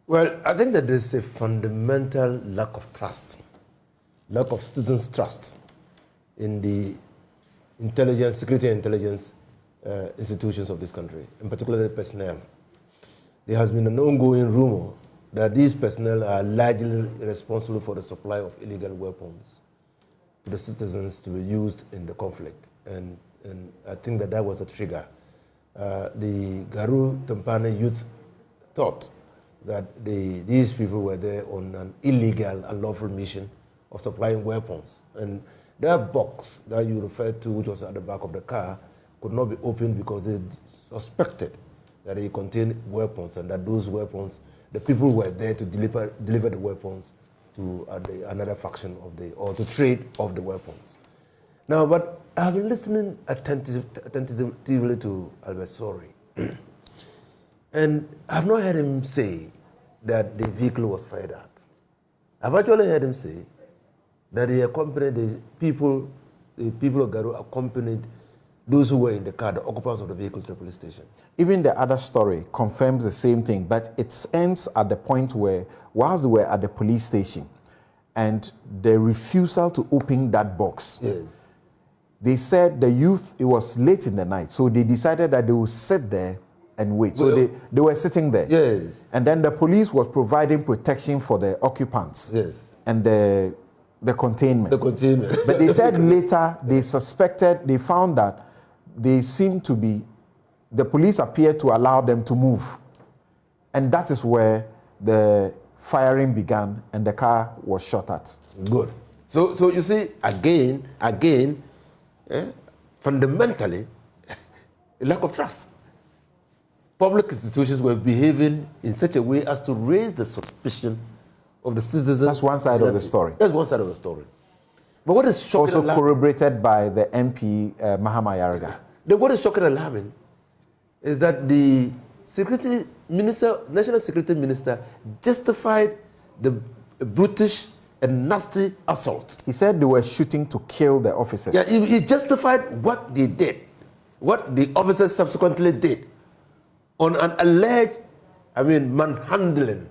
Well, I think that there's a fundamental lack of trust, lack of citizens' trust in the intelligence, security and intelligence institutions of this country, in particular the personnel. There has been an ongoing rumor that these personnel are largely responsible for the supply of illegal weapons to the citizens to be used in the conflict. And I think that was a trigger. The Garu Tampane youth thought that these people were there on an illegal, unlawful mission of supplying weapons. And that box that you referred to, which was at the back of the car, could not be opened because they suspected that it contained weapons, and that those weapons, the people were there to deliver the weapons to another faction or to trade off the weapons. Now, but I've been listening attentively to Albert Sori, and I've not heard him say that the vehicle was fired at. I've actually heard him say that he accompanied the people of Garu accompanied those who were in the car, the occupants of the vehicle, to the police station. Even the other story confirms the same thing, but it ends at the point where, whilst they were at the police station, and the refusal to open that box. Yes. They said the youth, it was late in the night, so they decided that they would sit there and wait. So they were sitting there. Yes. And then the police was providing protection for the occupants. Yes. And the containment. The containment. But they said later they found that they seemed to be, the police appeared to allow them to move. And that is where the firing began and the car was shot at. Good. So you see, again, fundamentally, a lack of trust. Public institutions were behaving in such a way as to raise the suspicion of the citizens. That's one side of the story. That's one side of the story. But what is shocking also corroborated by the MP, Mahama Yaraga. What is shocking and alarming is that the security minister, national security minister, justified the brutish and nasty assault. He said they were shooting to kill the officers. Yeah, he justified what they did, what the officers subsequently did, on an alleged, manhandling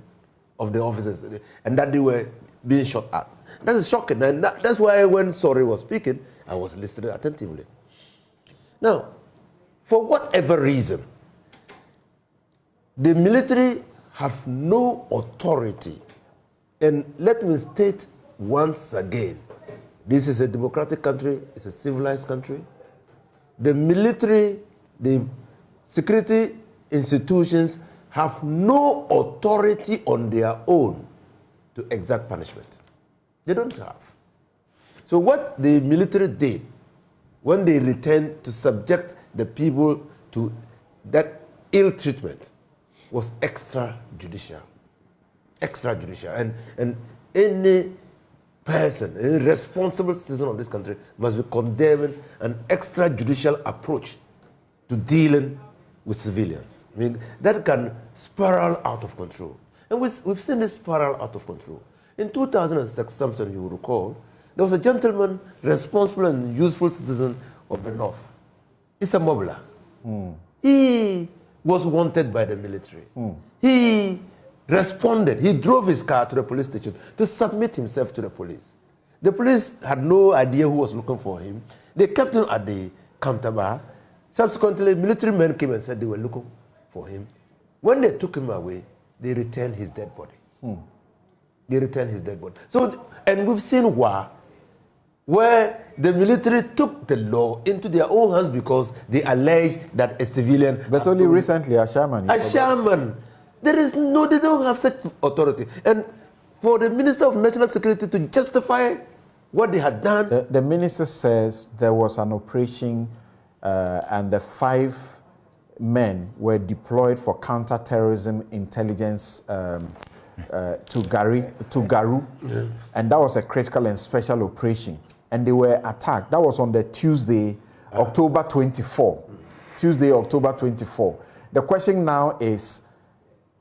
of the officers, and that they were being shot at. That is shocking, and that's why when Sori was speaking, I was listening attentively. Now, for whatever reason, the military have no authority. And let me state once again, this is a democratic country, it's a civilized country. The military, the security institutions have no authority on their own to exact punishment. They don't have. So what the military did when they returned to subject the people to that ill treatment was extrajudicial. Extrajudicial. And any person, any responsible citizen of this country must be condemning an extrajudicial approach to dealing with civilians. That can spiral out of control. And we've seen this spiral out of control. In 2006, Samson, you will recall, there was a gentleman, responsible and useful citizen of the North, Issa Mobla. He was wanted by the military. He responded. He drove his car to the police station to submit himself to the police. The police had no idea who was looking for him. They kept him at the counter bar. Subsequently, military men came and said they were looking for him. When they took him away, they returned his dead body. They returned his dead body. So, and we've seen where the military took the law into their own hands because they alleged that a civilian. But only recently, a shaman. A shaman. They don't have such authority. And for the Minister of National Security to justify what they had done. The minister says there was an operation and the 5 men were deployed for counter-terrorism intelligence to Garu, and that was a critical and special operation. And they were attacked. That was on the Tuesday, October 24. Tuesday, October 24. The question now is,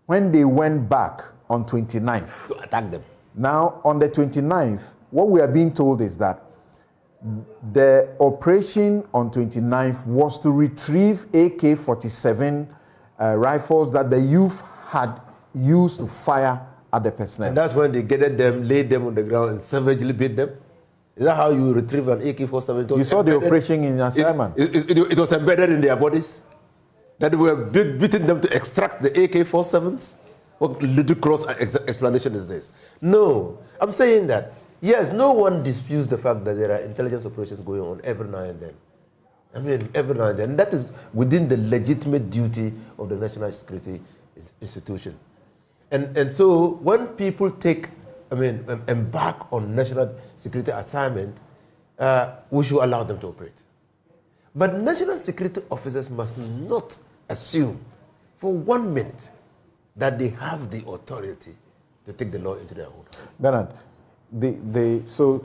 when they went back on 29th, to attack them. Now, on the 29th, what we are being told is that the operation on 29th was to retrieve AK-47 rifles that the youth had used to fire at the personnel. And that's when they gathered them, laid them on the ground, and savagely beat them. Is that how you retrieve an AK-47? You saw the operation in Asaiman. It was embedded in their bodies. That we were beating them to extract the AK-47s. What ludicrous explanation is this? No, I'm saying that, yes, no one disputes the fact that there are intelligence operations going on every now and then. I mean, every now and then. That is within the legitimate duty of the national security institution. And so when people embark on national security assignment, we should allow them to operate. But national security officers must not assume for 1 minute that they have the authority to take the law into their own hands. Bernard, so